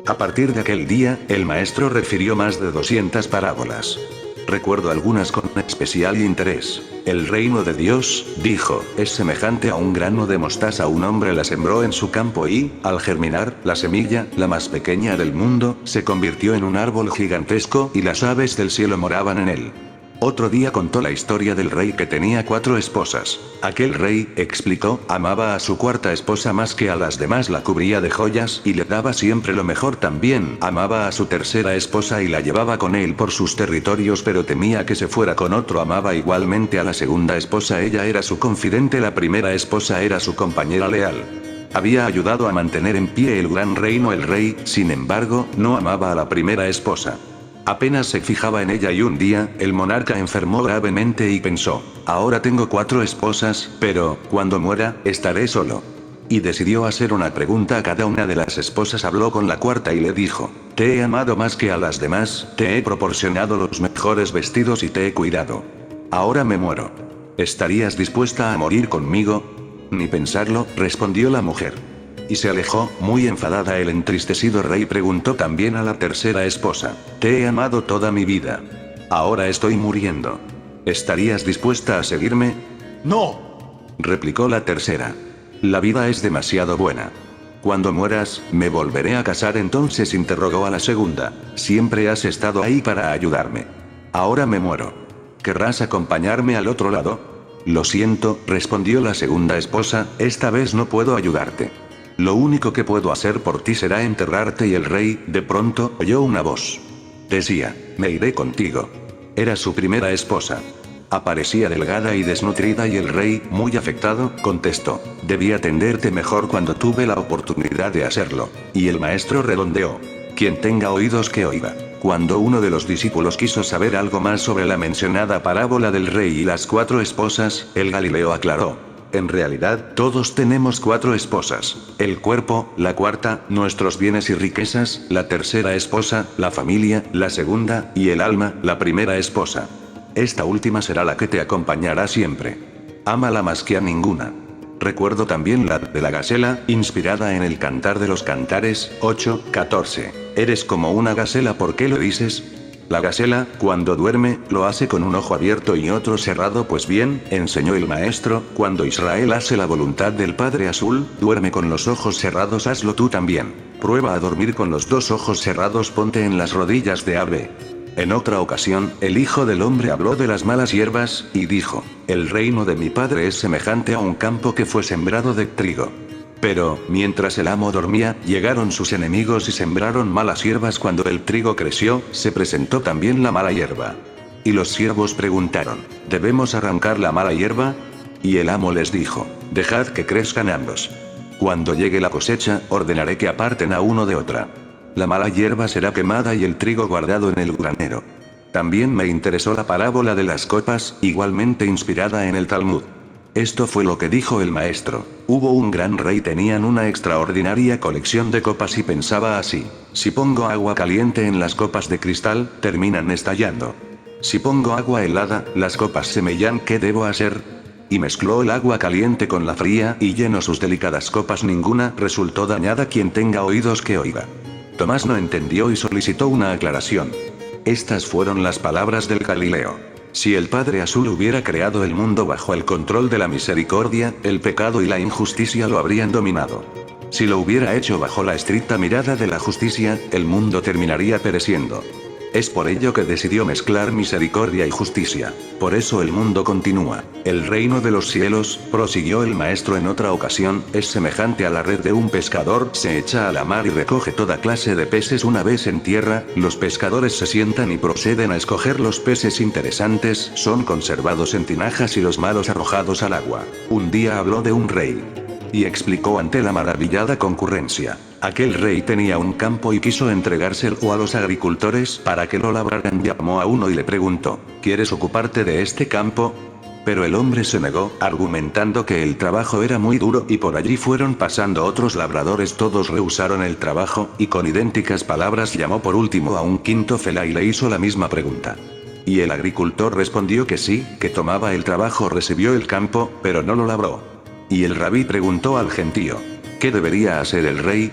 A partir de aquel día, el maestro refirió más de 200 parábolas. Recuerdo algunas con especial interés. El reino de Dios, dijo, es semejante a un grano de mostaza. Un hombre la sembró en su campo y, al germinar, la semilla, la más pequeña del mundo, se convirtió en un árbol gigantesco y las aves del cielo moraban en él. Otro día contó la historia del rey que tenía 4 esposas. Aquel rey, explicó, amaba a su cuarta esposa más que a las demás, la cubría de joyas y le daba siempre lo mejor. También amaba a su tercera esposa y la llevaba con él por sus territorios, pero temía que se fuera con otro. Amaba igualmente a la segunda esposa, ella era su confidente. La primera esposa era su compañera leal. Había ayudado a mantener en pie el gran reino. El rey, sin embargo, no amaba a la primera esposa. Apenas se fijaba en ella y un día, el monarca enfermó gravemente y pensó, ahora tengo 4 esposas, pero, cuando muera, estaré solo. Y decidió hacer una pregunta a cada una de las esposas. Habló con la cuarta y le dijo, te he amado más que a las demás, te he proporcionado los mejores vestidos y te he cuidado. Ahora me muero. ¿Estarías dispuesta a morir conmigo? Ni pensarlo, respondió la mujer. Y se alejó, muy enfadada. El entristecido rey preguntó también a la tercera esposa, te he amado toda mi vida. Ahora estoy muriendo. ¿Estarías dispuesta a seguirme? No, Replicó la tercera. La vida es demasiado buena. Cuando mueras, me volveré a casar. Entonces interrogó a la segunda, siempre has estado ahí para ayudarme. Ahora me muero. ¿Querrás acompañarme al otro lado? Lo siento, respondió la segunda esposa, esta vez no puedo ayudarte. Lo único que puedo hacer por ti será enterrarte. Y el rey, de pronto, oyó una voz. Decía, me iré contigo. Era su primera esposa. Aparecía delgada y desnutrida y el rey, muy afectado, contestó, debí atenderte mejor cuando tuve la oportunidad de hacerlo. Y el maestro redondeó, quien tenga oídos que oiga. Cuando uno de los discípulos quiso saber algo más sobre la mencionada parábola del rey y las 4 esposas, el Galileo aclaró, en realidad, todos tenemos 4 esposas. El cuerpo, la cuarta, nuestros bienes y riquezas, la tercera esposa, la familia, la segunda, y el alma, la primera esposa. Esta última será la que te acompañará siempre. Ámala más que a ninguna. Recuerdo también la de la gacela, inspirada en el Cantar de los Cantares, 8:14. Eres como una gacela, ¿por qué lo dices? La gacela, cuando duerme, lo hace con un ojo abierto y otro cerrado. Pues bien, enseñó el maestro, cuando Israel hace la voluntad del Padre Azul, duerme con los ojos cerrados. Hazlo tú también. Prueba a dormir con los 2 ojos cerrados. Ponte en las rodillas de ave. En otra ocasión, el Hijo del Hombre habló de las malas hierbas, y dijo, el reino de mi Padre es semejante a un campo que fue sembrado de trigo. Pero, mientras el amo dormía, llegaron sus enemigos y sembraron malas hierbas. Cuando el trigo creció, se presentó también la mala hierba. Y los siervos preguntaron, ¿debemos arrancar la mala hierba? Y el amo les dijo, dejad que crezcan ambos. Cuando llegue la cosecha, ordenaré que aparten a uno de otra. La mala hierba será quemada y el trigo guardado en el granero. También me interesó la parábola de las copas, igualmente inspirada en el Talmud. Esto fue lo que dijo el maestro. Hubo un gran rey, tenían una extraordinaria colección de copas y pensaba así, si pongo agua caliente en las copas de cristal, terminan estallando. Si pongo agua helada, las copas se mellan, ¿qué debo hacer? Y mezcló el agua caliente con la fría y llenó sus delicadas copas, ninguna resultó dañada. Quien tenga oídos que oiga. Tomás no entendió y solicitó una aclaración. Estas fueron las palabras del Galileo. Si el Padre Azul hubiera creado el mundo bajo el control de la misericordia, el pecado y la injusticia lo habrían dominado. Si lo hubiera hecho bajo la estricta mirada de la justicia, el mundo terminaría pereciendo. Es por ello que decidió mezclar misericordia y justicia. Por eso el mundo continúa. El reino de los cielos, prosiguió el maestro en otra ocasión, es semejante a la red de un pescador. Se echa a la mar y recoge toda clase de peces. Una vez en tierra, los pescadores se sientan y proceden a escoger los peces interesantes, son conservados en tinajas y los malos arrojados al agua. Un día habló de un rey. Y explicó ante la maravillada concurrencia. Aquel rey tenía un campo y quiso entregárselo a los agricultores para que lo labraran. Llamó a uno y le preguntó, ¿quieres ocuparte de este campo? Pero el hombre se negó, argumentando que el trabajo era muy duro, y por allí fueron pasando otros labradores. Todos rehusaron el trabajo, y con idénticas palabras llamó por último a un quinto felá y le hizo la misma pregunta. Y el agricultor respondió que sí, que tomaba el trabajo, recibió el campo, pero no lo labró. Y el rabí preguntó al gentío, ¿qué debería hacer el rey?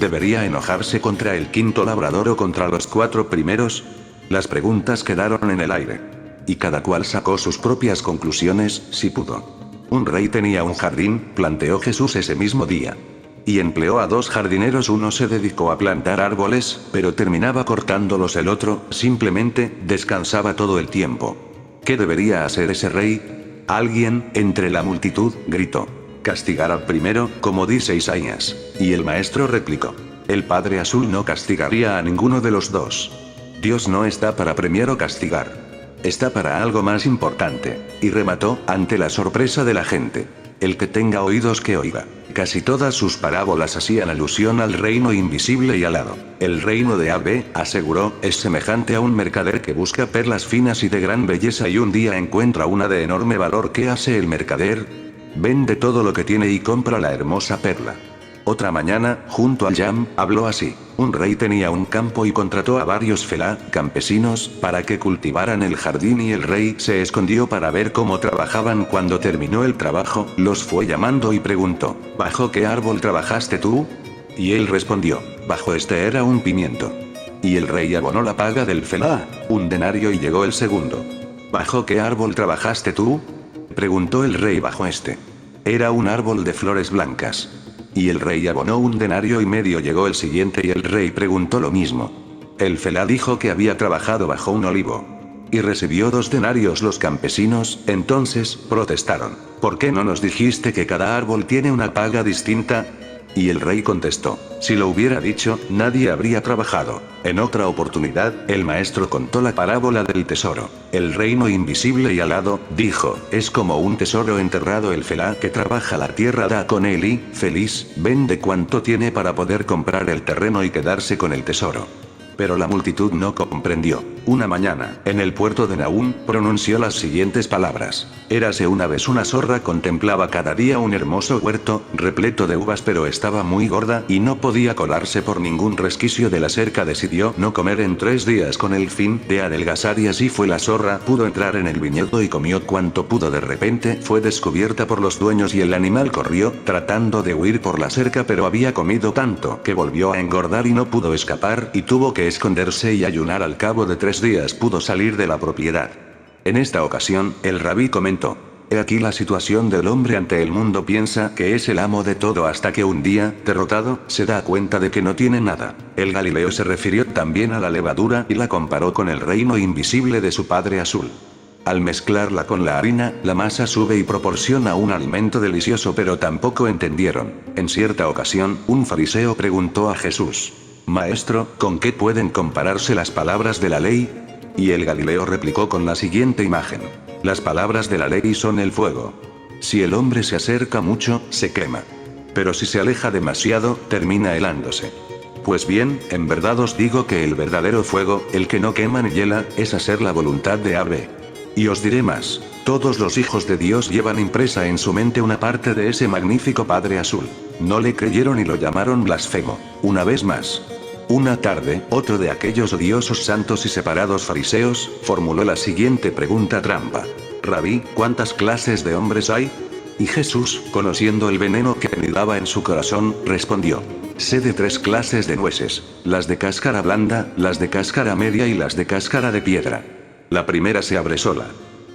¿Debería enojarse contra el quinto labrador o contra los 4 primeros? Las preguntas quedaron en el aire. Y cada cual sacó sus propias conclusiones, si pudo. Un rey tenía un jardín, planteó Jesús ese mismo día. Y empleó a 2 jardineros, uno se dedicó a plantar árboles, pero terminaba cortándolos, el otro, simplemente, descansaba todo el tiempo. ¿Qué debería hacer ese rey? Alguien, entre la multitud, gritó: castigar al primero, como dice Isaías. Y el maestro replicó: el Padre Azul no castigaría a ninguno de los 2. Dios no está para premiar o castigar. Está para algo más importante. Y remató, ante la sorpresa de la gente: el que tenga oídos que oiga. Casi todas sus parábolas hacían alusión al reino invisible y alado. El reino de AB, aseguró, es semejante a un mercader que busca perlas finas y de gran belleza y un día encuentra una de enorme valor. ¿Qué hace el mercader? Vende todo lo que tiene y compra la hermosa perla. Otra mañana, junto al Yam, habló así: un rey tenía un campo y contrató a varios felá, campesinos, para que cultivaran el jardín, y el rey se escondió para ver cómo trabajaban. Cuando terminó el trabajo, los fue llamando y preguntó: ¿bajo qué árbol trabajaste tú? Y él respondió: bajo este, era un pimiento. Y el rey abonó la paga del felá, 1 denario, y llegó el segundo. ¿Bajo qué árbol trabajaste tú? Preguntó el rey: bajo este. Era un árbol de flores blancas. Y el rey abonó 1,5 denarios. Llegó el siguiente y el rey preguntó lo mismo. El felá dijo que había trabajado bajo un olivo. Y recibió 2 denarios. Los campesinos, entonces, protestaron: ¿por qué no nos dijiste que cada árbol tiene una paga distinta? Y el rey contestó: si lo hubiera dicho, nadie habría trabajado. En otra oportunidad, el maestro contó la parábola del tesoro. El reino invisible y alado, dijo, es como un tesoro enterrado. El felá que trabaja la tierra da con él y, feliz, vende cuanto tiene para poder comprar el terreno y quedarse con el tesoro. Pero la multitud no comprendió. Una mañana, en el puerto de Naúm, pronunció las siguientes palabras: érase una vez una zorra, contemplaba cada día un hermoso huerto, repleto de uvas, pero estaba muy gorda, y no podía colarse por ningún resquicio de la cerca. Decidió no comer en 3 días con el fin de adelgazar, y así fue. La zorra pudo entrar en el viñedo y comió cuanto pudo. De repente, fue descubierta por los dueños y el animal corrió, tratando de huir por la cerca, pero había comido tanto que volvió a engordar y no pudo escapar, y tuvo que esconderse y ayunar. Al cabo de 3 días pudo salir de la propiedad. En esta ocasión, el rabí comentó: he aquí la situación del hombre ante el mundo. Piensa que es el amo de todo hasta que un día, derrotado, se da cuenta de que no tiene nada. El Galileo se refirió también a la levadura y la comparó con el reino invisible de su Padre Azul. Al mezclarla con la harina, la masa sube y proporciona un alimento delicioso, pero tampoco entendieron. En cierta ocasión, un fariseo preguntó a Jesús: Maestro, ¿con qué pueden compararse las palabras de la ley? Y el Galileo replicó con la siguiente imagen: las palabras de la ley son el fuego. Si el hombre se acerca mucho, se quema. Pero si se aleja demasiado, termina helándose. Pues bien, en verdad os digo que el verdadero fuego, el que no quema ni hiela, es hacer la voluntad de Abba. Y os diré más: todos los hijos de Dios llevan impresa en su mente una parte de ese magnífico Padre Azul. No le creyeron y lo llamaron blasfemo. Una vez más. Una tarde, otro de aquellos odiosos santos y separados fariseos, formuló la siguiente pregunta trampa: Rabí, ¿cuántas clases de hombres hay? Y Jesús, conociendo el veneno que anidaba en su corazón, respondió: sé de 3 clases de nueces: las de cáscara blanda, las de cáscara media y las de cáscara de piedra. La primera se abre sola.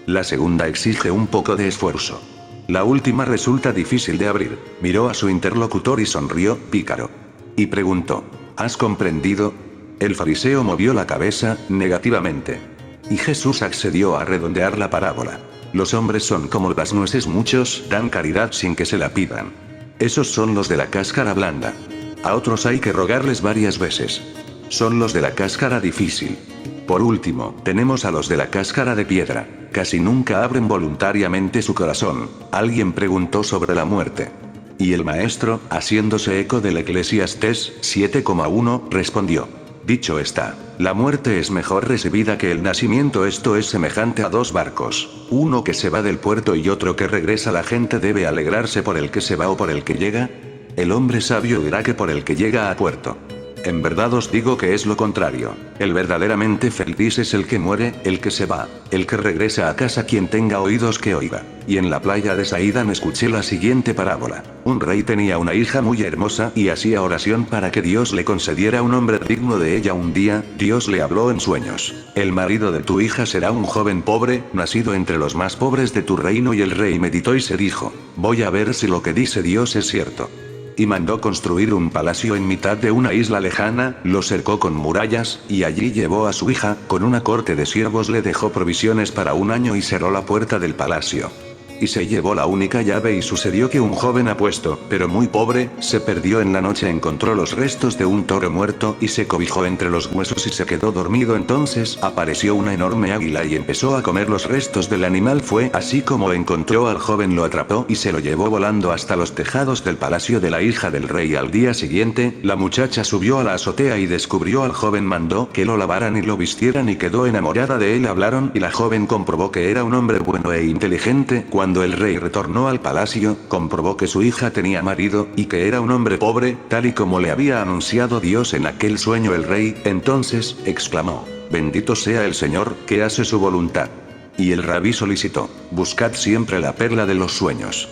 La segunda exige un poco de esfuerzo. La última resulta difícil de abrir. Miró a su interlocutor y sonrió, pícaro. Y preguntó: ¿has comprendido? El fariseo movió la cabeza, negativamente. Y Jesús accedió a redondear la parábola. Los hombres son como las nueces, muchos dan caridad sin que se la pidan. Esos son los de la cáscara blanda. A otros hay que rogarles varias veces. Son los de la cáscara difícil. Por último, tenemos a los de la cáscara de piedra. Casi nunca abren voluntariamente su corazón. Alguien preguntó sobre la muerte. Y el maestro, haciéndose eco del Eclesiastés 7,1, respondió: dicho está, la muerte es mejor recibida que el nacimiento. Esto es semejante a 2 barcos, uno que se va del puerto y otro que regresa. La gente debe alegrarse por el que se va o por el que llega. El hombre sabio dirá que por el que llega a puerto. En verdad os digo que es lo contrario. El verdaderamente feliz es el que muere, el que se va, el que regresa a casa. Quien tenga oídos que oiga. Y en la playa de Saidan escuché la siguiente parábola. Un rey tenía una hija muy hermosa y hacía oración para que Dios le concediera un hombre digno de ella. Un día, Dios le habló en sueños. El marido de tu hija será un joven pobre, nacido entre los más pobres de tu reino. Y el rey meditó y se dijo, voy a ver si lo que dice Dios es cierto. Y mandó construir un palacio en mitad de una isla lejana, lo cercó con murallas, y allí llevó a su hija. Con una corte de siervos le dejó provisiones para un año y cerró la puerta del palacio. Y se llevó la única llave. Y sucedió que un joven apuesto, pero muy pobre, se perdió en la noche. Encontró los restos de un toro muerto y se cobijó entre los huesos y se quedó dormido. Entonces apareció una enorme águila y empezó a comer los restos del animal. Fue así como encontró al joven, lo atrapó y se lo llevó volando hasta los tejados del palacio de la hija del rey. Al día siguiente, la muchacha subió a la azotea y descubrió al joven. Mandó que lo lavaran y lo vistieran y quedó enamorada de él. Hablaron y la joven comprobó que era un hombre bueno e inteligente. Cuando el rey retornó al palacio, comprobó que su hija tenía marido, y que era un hombre pobre, tal y como le había anunciado Dios en aquel sueño. El rey, entonces, exclamó, bendito sea el Señor, que hace su voluntad. Y el rabí solicitó, buscad siempre la perla de los sueños.